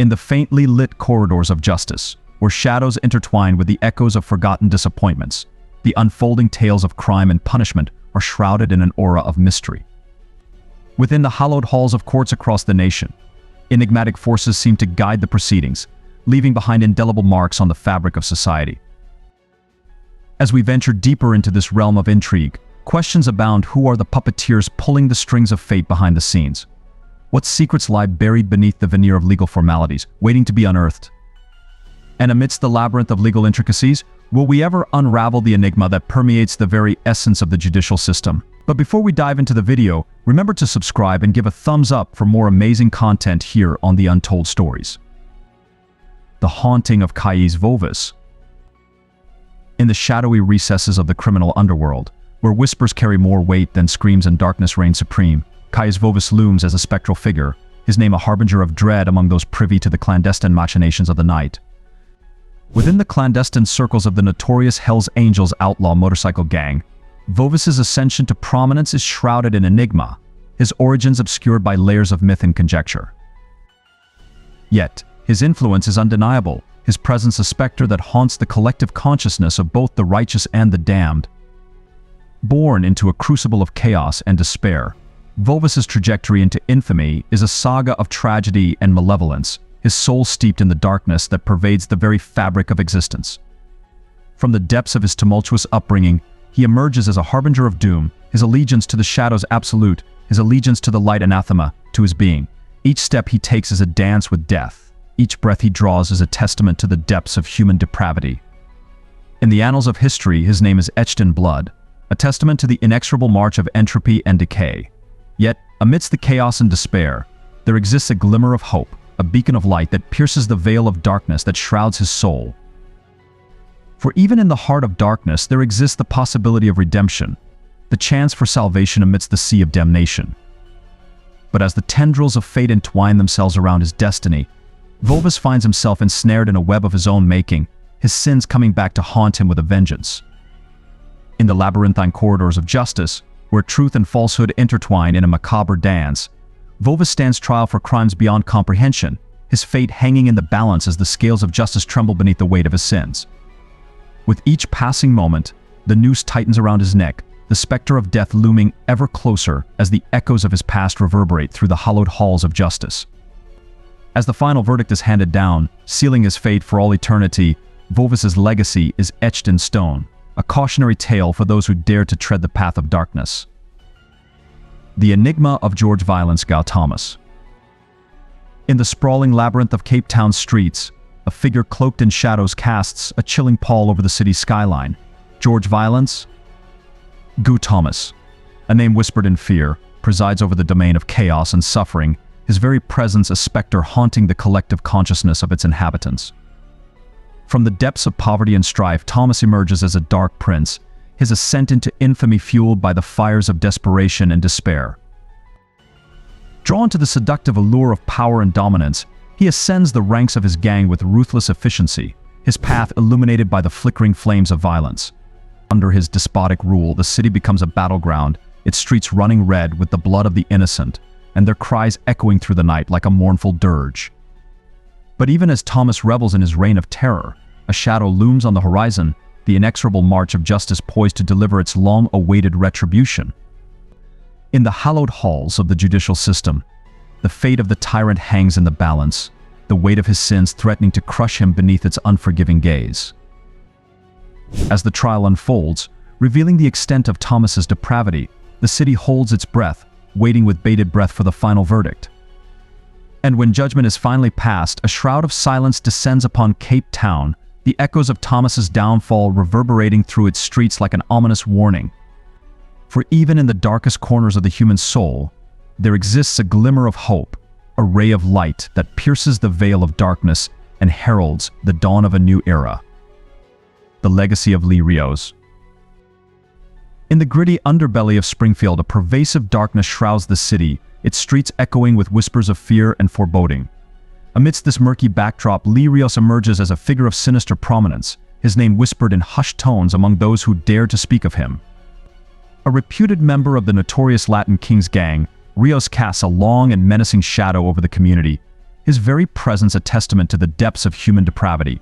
In the faintly lit corridors of justice, where shadows intertwine with the echoes of forgotten disappointments, the unfolding tales of crime and punishment are shrouded in an aura of mystery. Within the hallowed halls of courts across the nation, enigmatic forces seem to guide the proceedings, leaving behind indelible marks on the fabric of society. As we venture deeper into this realm of intrigue, questions abound: who are the puppeteers pulling the strings of fate behind the scenes? What secrets lie buried beneath the veneer of legal formalities, waiting to be unearthed? And amidst the labyrinth of legal intricacies, will we ever unravel the enigma that permeates the very essence of the judicial system? But before we dive into the video, remember to subscribe and give a thumbs up for more amazing content here on the Untold Stories. The haunting of Kaiz Vas. In the shadowy recesses of the criminal underworld, where whispers carry more weight than screams and darkness reign supreme, Kaiz Vas looms as a spectral figure, his name a harbinger of dread among those privy to the clandestine machinations of the night. Within the clandestine circles of the notorious Hell's Angels outlaw motorcycle gang, Vovis's ascension to prominence is shrouded in enigma, his origins obscured by layers of myth and conjecture. Yet, his influence is undeniable, his presence a specter that haunts the collective consciousness of both the righteous and the damned. Born into a crucible of chaos and despair, Vovis's trajectory into infamy is a saga of tragedy and malevolence, his soul steeped in the darkness that pervades the very fabric of existence. From the depths of his tumultuous upbringing, he emerges as a harbinger of doom, his allegiance to the shadows absolute, his allegiance to the light anathema to his being. Each step he takes is a dance with death. Each breath he draws is a testament to the depths of human depravity. In the annals of history, his name is etched in blood, a testament to the inexorable march of entropy and decay. Yet, amidst the chaos and despair, there exists a glimmer of hope, a beacon of light that pierces the veil of darkness that shrouds his soul. For even in the heart of darkness, there exists the possibility of redemption, the chance for salvation amidst the sea of damnation. But as the tendrils of fate entwine themselves around his destiny, Vovis finds himself ensnared in a web of his own making, his sins coming back to haunt him with a vengeance. In the labyrinthine corridors of justice, where truth and falsehood intertwine in a macabre dance, Vovis stands trial for crimes beyond comprehension, his fate hanging in the balance as the scales of justice tremble beneath the weight of his sins. With each passing moment, the noose tightens around his neck, the specter of death looming ever closer as the echoes of his past reverberate through the hallowed halls of justice. As the final verdict is handed down, sealing his fate for all eternity, Vovis's legacy is etched in stone, a cautionary tale for those who dare to tread the path of darkness. The enigma of George Violence Gou Thomas. In the sprawling labyrinth of Cape Town's streets, a figure cloaked in shadows casts a chilling pall over the city's skyline. George Violence? Gou Thomas, a name whispered in fear, presides over the domain of chaos and suffering, his very presence a specter haunting the collective consciousness of its inhabitants. From the depths of poverty and strife, Thomas emerges as a dark prince, his ascent into infamy fueled by the fires of desperation and despair. Drawn to the seductive allure of power and dominance, he ascends the ranks of his gang with ruthless efficiency, his path illuminated by the flickering flames of violence. Under his despotic rule, the city becomes a battleground, its streets running red with the blood of the innocent, and their cries echoing through the night like a mournful dirge. But even as Thomas revels in his reign of terror, a shadow looms on the horizon, the inexorable march of justice poised to deliver its long-awaited retribution. In the hallowed halls of the judicial system, the fate of the tyrant hangs in the balance, the weight of his sins threatening to crush him beneath its unforgiving gaze. As the trial unfolds, revealing the extent of Thomas's depravity, the city holds its breath, waiting with bated breath for the final verdict. And when judgment is finally passed, a shroud of silence descends upon Cape Town, the echoes of Thomas's downfall reverberating through its streets like an ominous warning. For even in the darkest corners of the human soul, there exists a glimmer of hope, a ray of light that pierces the veil of darkness and heralds the dawn of a new era. The legacy of Lier Rios. In the gritty underbelly of Springfield, a pervasive darkness shrouds the city, its streets echoing with whispers of fear and foreboding. Amidst this murky backdrop, Lier Rios emerges as a figure of sinister prominence, his name whispered in hushed tones among those who dare to speak of him. A reputed member of the notorious Latin Kings gang, Rios casts a long and menacing shadow over the community, his very presence a testament to the depths of human depravity.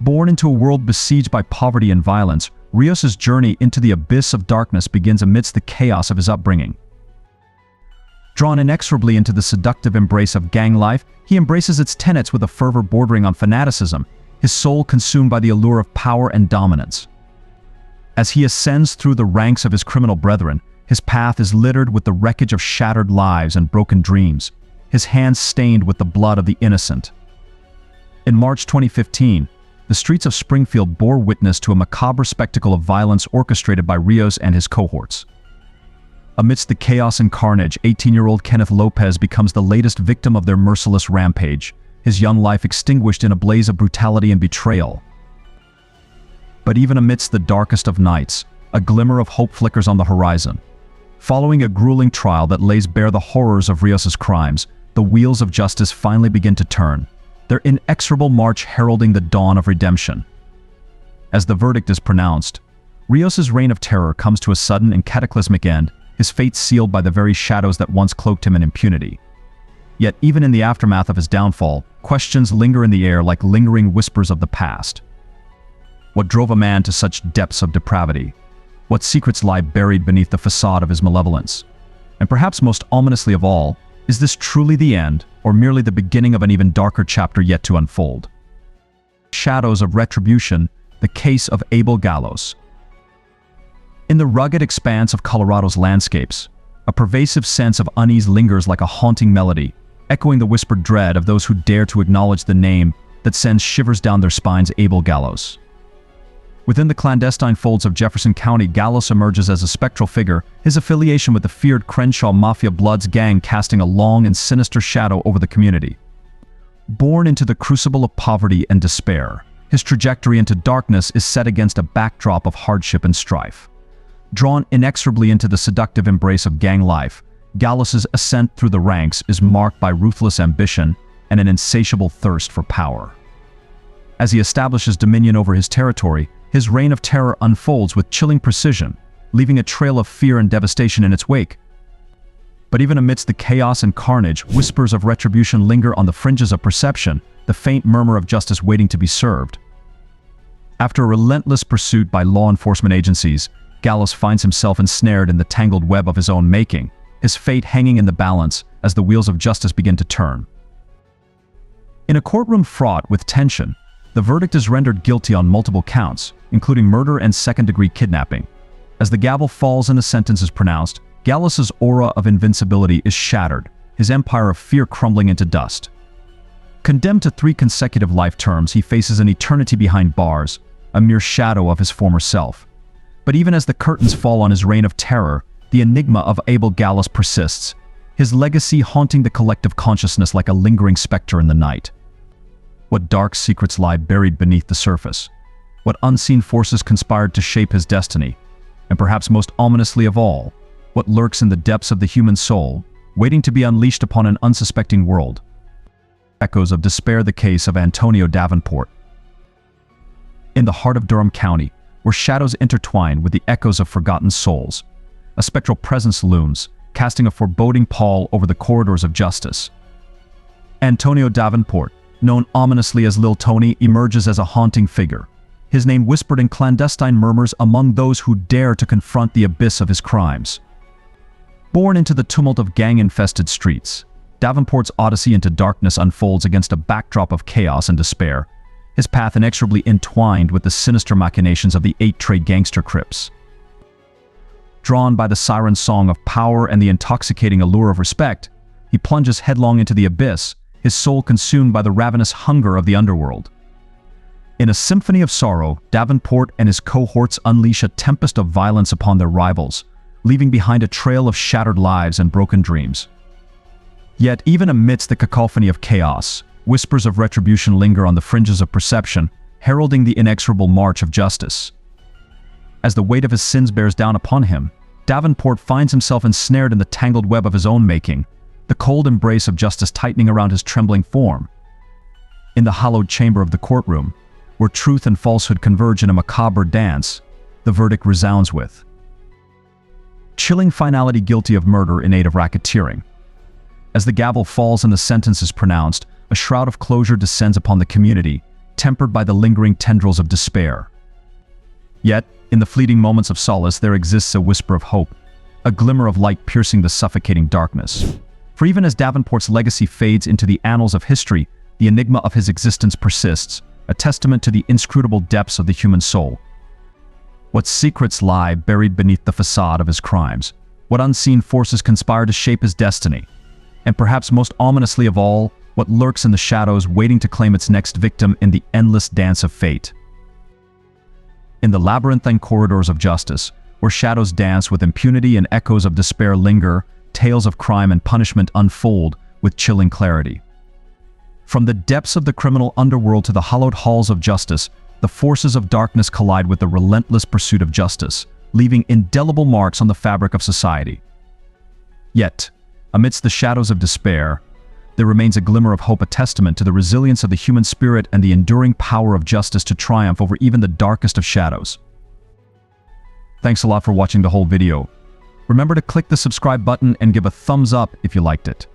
Born into a world besieged by poverty and violence, Rios' journey into the abyss of darkness begins amidst the chaos of his upbringing. Drawn inexorably into the seductive embrace of gang life, he embraces its tenets with a fervor bordering on fanaticism, his soul consumed by the allure of power and dominance. As he ascends through the ranks of his criminal brethren, his path is littered with the wreckage of shattered lives and broken dreams, his hands stained with the blood of the innocent. In March 2015, the streets of Springfield bore witness to a macabre spectacle of violence orchestrated by Rios and his cohorts. Amidst the chaos and carnage, 18-year-old Kenneth Lopez becomes the latest victim of their merciless rampage, his young life extinguished in a blaze of brutality and betrayal. But even amidst the darkest of nights, a glimmer of hope flickers on the horizon. Following a grueling trial that lays bare the horrors of Rios' crimes, the wheels of justice finally begin to turn, their inexorable march heralding the dawn of redemption. As the verdict is pronounced, Rios' reign of terror comes to a sudden and cataclysmic end, his fate sealed by the very shadows that once cloaked him in impunity. Yet even in the aftermath of his downfall, questions linger in the air like lingering whispers of the past. What drove a man to such depths of depravity? What secrets lie buried beneath the facade of his malevolence? And perhaps most ominously of all, is this truly the end, or merely the beginning of an even darker chapter yet to unfold? Shadows of Retribution, the case of Abel Galos. In the rugged expanse of Colorado's landscapes, a pervasive sense of unease lingers like a haunting melody, echoing the whispered dread of those who dare to acknowledge the name that sends shivers down their spines: Abel Gallows. Within the clandestine folds of Jefferson County, Gallows emerges as a spectral figure, his affiliation with the feared Krenshaw Mafia Bloods gang casting a long and sinister shadow over the community. Born into the crucible of poverty and despair, his trajectory into darkness is set against a backdrop of hardship and strife. Drawn inexorably into the seductive embrace of gang life, Gallows' ascent through the ranks is marked by ruthless ambition and an insatiable thirst for power. As he establishes dominion over his territory, his reign of terror unfolds with chilling precision, leaving a trail of fear and devastation in its wake. But even amidst the chaos and carnage, whispers of retribution linger on the fringes of perception, the faint murmur of justice waiting to be served. After a relentless pursuit by law enforcement agencies, Gallows finds himself ensnared in the tangled web of his own making, his fate hanging in the balance as the wheels of justice begin to turn. In a courtroom fraught with tension, the verdict is rendered guilty on multiple counts, including murder and second-degree kidnapping. As the gavel falls and a sentence is pronounced, Gallows' aura of invincibility is shattered, his empire of fear crumbling into dust. Condemned to 3 consecutive life terms, he faces an eternity behind bars, a mere shadow of his former self. But even as the curtains fall on his reign of terror, the enigma of Abel Gallows persists, his legacy haunting the collective consciousness like a lingering specter in the night. What dark secrets lie buried beneath the surface? What unseen forces conspired to shape his destiny? And perhaps most ominously of all, what lurks in the depths of the human soul, waiting to be unleashed upon an unsuspecting world? Echoes of despair, the case of Antonio Davenport. In the heart of Durham County, where shadows intertwine with the echoes of forgotten souls, a spectral presence looms, casting a foreboding pall over the corridors of justice. Antonio Davenport, known ominously as Lil Tony, emerges as a haunting figure, his name whispered in clandestine murmurs among those who dare to confront the abyss of his crimes. Born into the tumult of gang-infested streets, Davenport's odyssey into darkness unfolds against a backdrop of chaos and despair, his path inexorably entwined with the sinister machinations of the 8-trade gangster Crips. Drawn by the siren song of power and the intoxicating allure of respect, he plunges headlong into the abyss, his soul consumed by the ravenous hunger of the underworld. In a symphony of sorrow, Davenport and his cohorts unleash a tempest of violence upon their rivals, leaving behind a trail of shattered lives and broken dreams. Yet even amidst the cacophony of chaos, whispers of retribution linger on the fringes of perception, heralding the inexorable march of justice. As the weight of his sins bears down upon him, Davenport finds himself ensnared in the tangled web of his own making, the cold embrace of justice tightening around his trembling form. In the hallowed chamber of the courtroom, where truth and falsehood converge in a macabre dance, the verdict resounds with chilling finality: guilty of murder in aid of racketeering. As the gavel falls and the sentence is pronounced, a shroud of closure descends upon the community, tempered by the lingering tendrils of despair. Yet, in the fleeting moments of solace, there exists a whisper of hope, a glimmer of light piercing the suffocating darkness. For even as Davenport's legacy fades into the annals of history, the enigma of his existence persists, a testament to the inscrutable depths of the human soul. What secrets lie buried beneath the facade of his crimes? What unseen forces conspire to shape his destiny? And perhaps most ominously of all, what lurks in the shadows waiting to claim its next victim in the endless dance of fate? In the labyrinthine corridors of justice, where shadows dance with impunity and echoes of despair linger, tales of crime and punishment unfold with chilling clarity. From the depths of the criminal underworld to the hallowed halls of justice, the forces of darkness collide with the relentless pursuit of justice, leaving indelible marks on the fabric of society. Yet, amidst the shadows of despair, there remains a glimmer of hope, a testament to the resilience of the human spirit and the enduring power of justice to triumph over even the darkest of shadows. Thanks a lot for watching the whole video. Remember to click the subscribe button and give a thumbs up if you liked it.